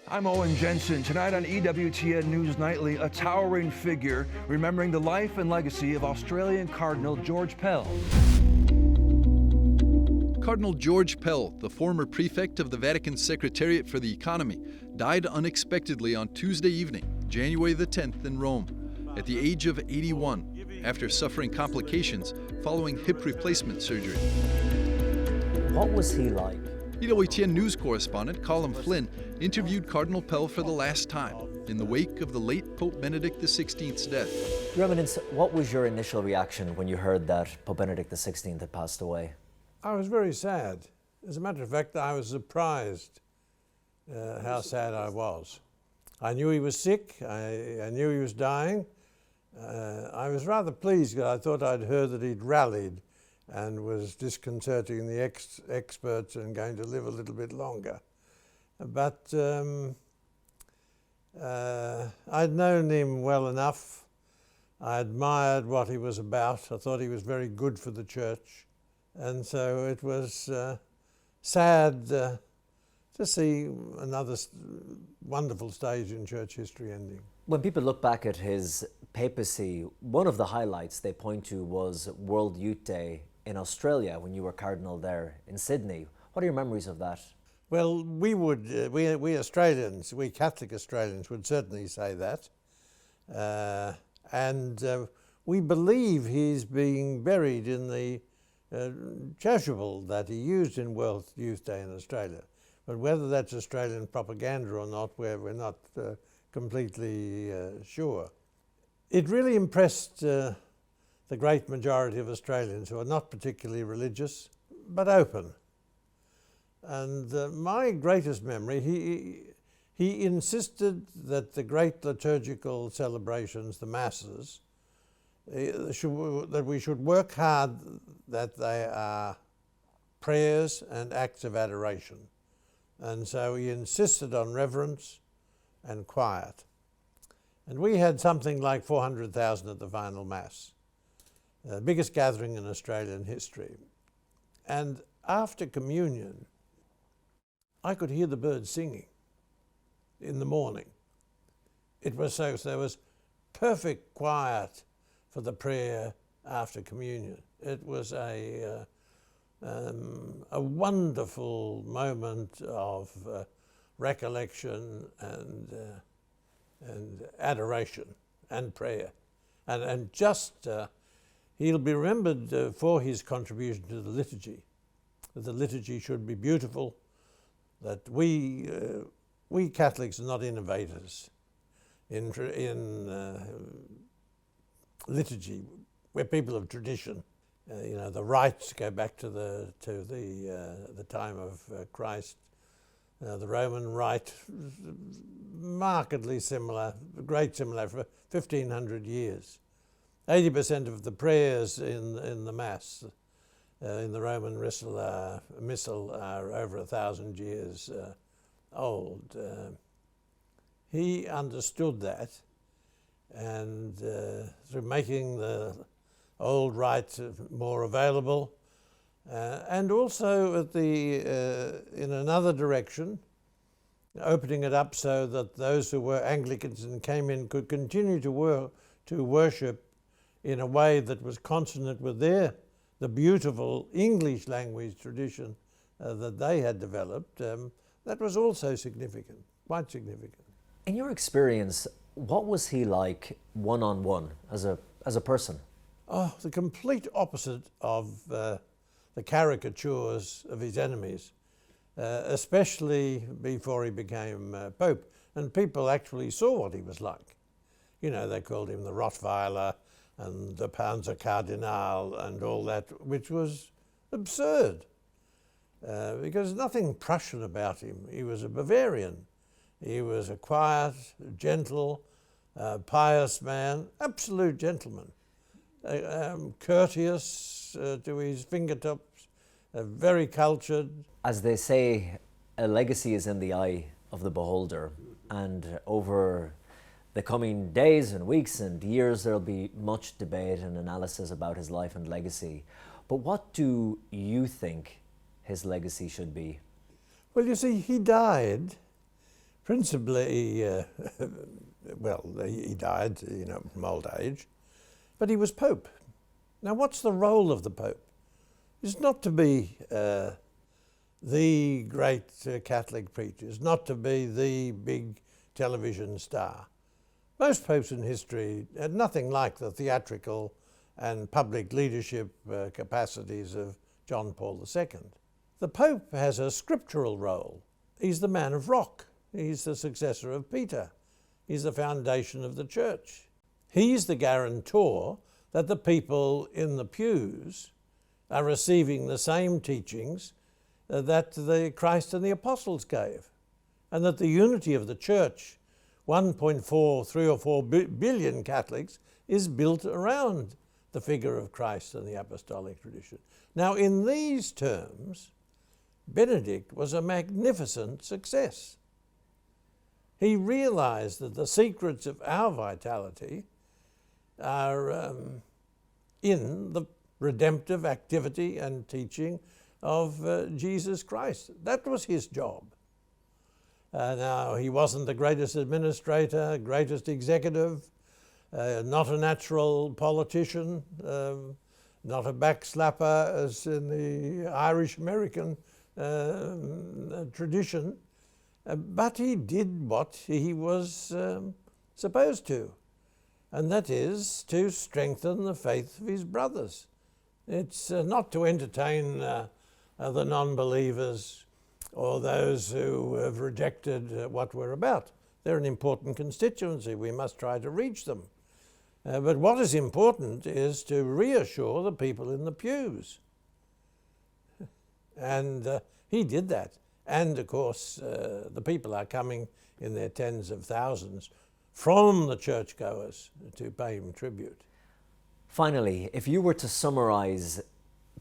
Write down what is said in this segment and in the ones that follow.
I'm Owen Jensen. Tonight on EWTN News Nightly, a towering figure remembering the life and legacy of Australian Cardinal George Pell. Cardinal George Pell, the former prefect of the Vatican Secretariat for the Economy, died unexpectedly on Tuesday evening, January the 10th in Rome, at the age of 81, after suffering complications following hip replacement surgery. What was he like? EWTN News Correspondent Colm Flynn interviewed Cardinal Pell for the last time in the wake of the late Pope Benedict XVI's death. Your Eminence, what was your initial reaction when you heard that Pope Benedict XVI had passed away? I was very sad. As a matter of fact, I was surprised how sad I was. I knew he was sick. I knew he was dying. I was rather pleased because I thought I'd heard that he'd rallied and was disconcerting the experts and going to live a little bit longer. But I'd known him well enough. I admired what he was about. I thought he was very good for the church. And so it was sad to see another wonderful stage in church history ending. When people look back at his papacy, one of the highlights they point to was World Youth Day in Australia when you were cardinal there in Sydney. What are your memories of that? Well, we Australians, we Catholic Australians would certainly say that. And we believe he's being buried in the chasuble that he used in World Youth Day in Australia. But whether that's Australian propaganda or not, we're not completely sure. It really impressed the great majority of Australians who are not particularly religious, but open. And my greatest memory, he insisted that the great liturgical celebrations, the masses, that we should work hard, that they are prayers and acts of adoration. And so he insisted on reverence and quiet. And we had something like 400,000 at the final Mass, the biggest gathering in Australian history. And after communion, I could hear the birds singing in the morning. It was so there was perfect quiet for the prayer after communion. It was a wonderful moment of recollection and adoration and prayer. And just, he'll be remembered for his contribution to the liturgy, that the liturgy should be beautiful, that we Catholics are not innovators in liturgy. We're people of tradition. The rites go back to the time of Christ. The Roman rite, markedly similar, great similar for 1,500 years. 80% of the prayers in the Mass, in the Roman Missal are over 1,000 years old. He understood that, and through making the old rites more available, and also at in another direction, opening it up so that those who were Anglicans and came in could continue to worship in a way that was consonant with the beautiful English language tradition that they had developed. That was also significant, quite significant. In your experience, what was he like one-on-one as a person? Oh, the complete opposite of the caricatures of his enemies, especially before he became Pope. And people actually saw what he was like. They called him the Rottweiler and the Panzer Cardinal and all that, which was absurd, because nothing Prussian about him. He was a Bavarian. He was a quiet, gentle, pious man, absolute gentleman. Courteous to his fingertips, very cultured. As they say, a legacy is in the eye of the beholder, and over the coming days and weeks and years there'll be much debate and analysis about his life and legacy. But what do you think his legacy should be? Well, you see, he died Principally, well, he died, from old age, but he was Pope. Now, what's the role of the Pope? It's not to be the great Catholic preacher, it's not to be the big television star. Most popes in history had nothing like the theatrical and public leadership capacities of John Paul II. The Pope has a scriptural role. He's the man of rock. He's the successor of Peter. He's the foundation of the church. He's the guarantor that the people in the pews are receiving the same teachings that the Christ and the apostles gave, and that the unity of the church, 3 or 4 billion Catholics, is built around the figure of Christ and the apostolic tradition. Now, in these terms, Benedict was a magnificent success. He realized that the secrets of our vitality are in the redemptive activity and teaching of Jesus Christ. That was his job. Now, he wasn't the greatest administrator, greatest executive, not a natural politician, not a backslapper as in the Irish-American tradition, but he did what he was supposed to, and that is to strengthen the faith of his brothers. It's not to entertain the non-believers or those who have rejected what we're about. They're an important constituency. We must try to reach them. But what is important is to reassure the people in the pews. And he did that. And of course, the people are coming in their tens of thousands from the churchgoers to pay him tribute. Finally, if you were to summarize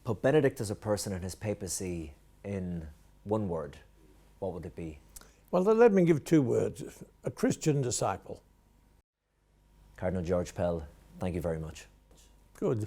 Pope Benedict as a person and his papacy in one word, what would it be? Well, then let me give 2 words. A Christian disciple. Cardinal George Pell, thank you very much. Good.